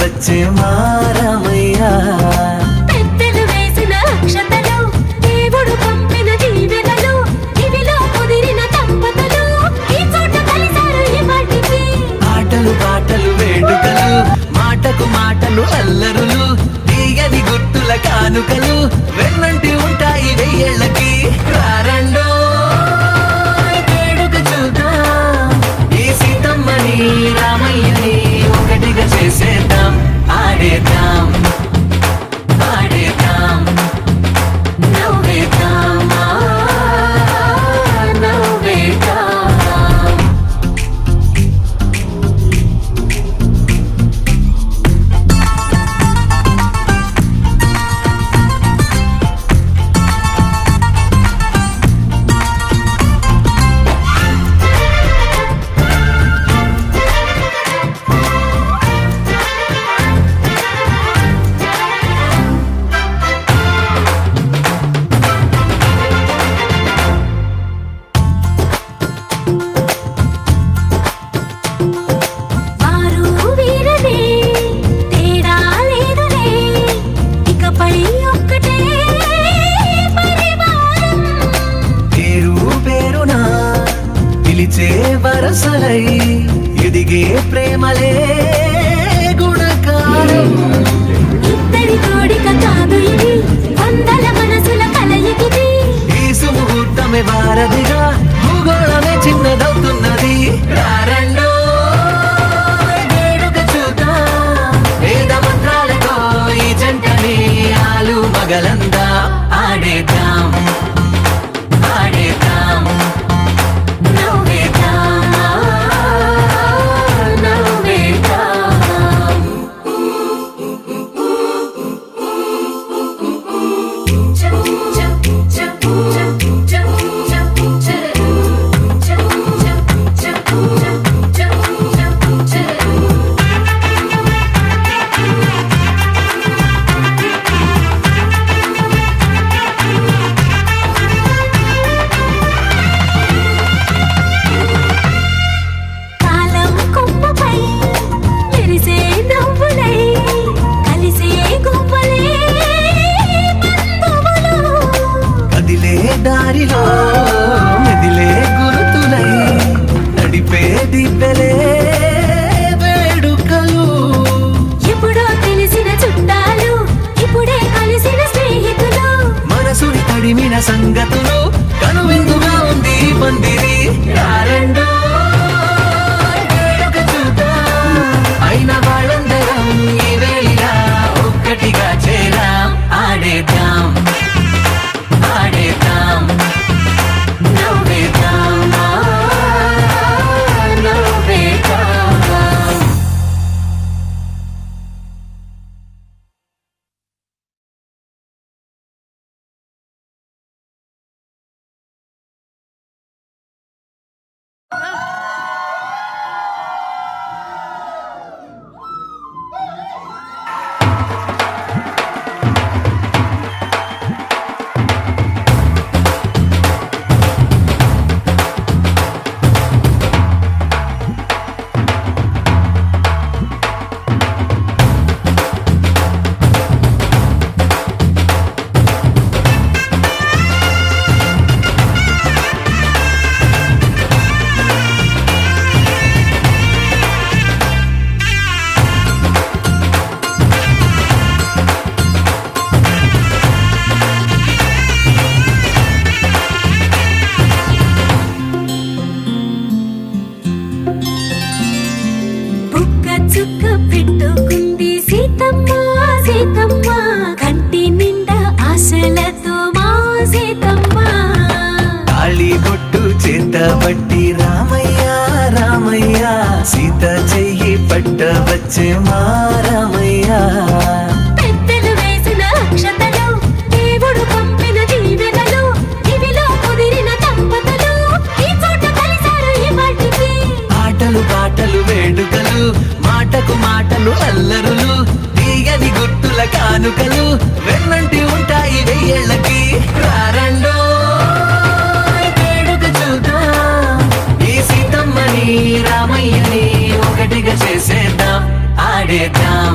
వచ్చే మా రామయ్య. పెద్దలు వేసిన అక్షతలు, దేవుడు పంపిన దీవెనలు, ఇవిలో కుదిరిన దంపతులు ఈ చోట కలిసారు ఇవాటికి. ఆటలు పాటలు వేడుకలు, మాటకు మాటలు అల్లరులు, తీయని గుర్తుల కానుకలు వెన్నంటి ఉంటాయి వెయ్యేళ్ళకి. రారండో వేడుక చూద్దాం, ఈ సీతమ్మని రామయ్యని ఒకటిగా చేసేద్దాం. ఆడేద్దాం ఆడేద్దాం నవ్వేద్దాం నవ్వేద్దాం. వారు వీరనే తేడా లేదులే, ఇకపై ఒక్కటే పరివారం. పేరు పేరునా పిలిచే వరసలై ఎదిగే ప్రేమలే గుణకారం. ఇద్దరి కోడిక కాదు ఇది, వందల మనసుల కలయికిది. ఈ సుముహూర్తమే వారధిగా, భూగోళమే చిన్నదవుతున్నది. రారండో వేడుక చూద్దాం, వేద మంత్రాలతో ఈ జంటని ఆలు మగలందా. ఆడేద్దాం ఆడేద్దాం నవ్వేద్దాం నవ్వేద్దాం. కాలం కొమ్మపై మెరిసే నవ్వులై కలిసే గువ్వలే బంధువులు. కదిలే దారిలో మెదిలే గుర్తులై నడిపే దివ్వెలే వేడుకలు. ఎప్పుడో తెలిసిన చుట్టాలు, ఇప్పుడే కలిసిన స్నేహితులు. మనసుని తడిమిన సంగతులు కనువిందుగా ఉంది ఈ పందిరి. రారండో వేడుక చూద్దాం, అయిన వాళ్ళందరం ఈ వేళ ఒక్కటిగా చేరాం. ఆడేద్దాం ఆడేద్దాం నవ్వేద్దాం నవ్వేద్దాం. బుక్క చుక్క పెట్టుకుంది సీతమ్మ సీతమ్మ, కంటి నిండా ఆశలతో మా సీతమ్మ. తాళి బొట్టు చేతబట్టి రామయ్య రామయ్య, సీత చెయ్యి పట్ట వచ్చే మా రామయ్య. పెద్దలు వేసిన అక్షతలు, దేవుడు పంపిన దీవెనలు, ఇవిలో కుదిరిన దంపతులు ఈ చోట కలిసారు ఇవాటికి. ఆటలు పాటలు వేడుకలు, మాటకు మాటలు అల్లరులు, తీయని గుర్తుల కానుకలు వెన్నంటి ఉంటాయి వెయ్యేళ్ళకి. రారండో వేడుక చూద్దాం, ఈ సీతమ్మని రామయ్యని ఒకటిగా చేసేద్దాం. ఆడేద్దాం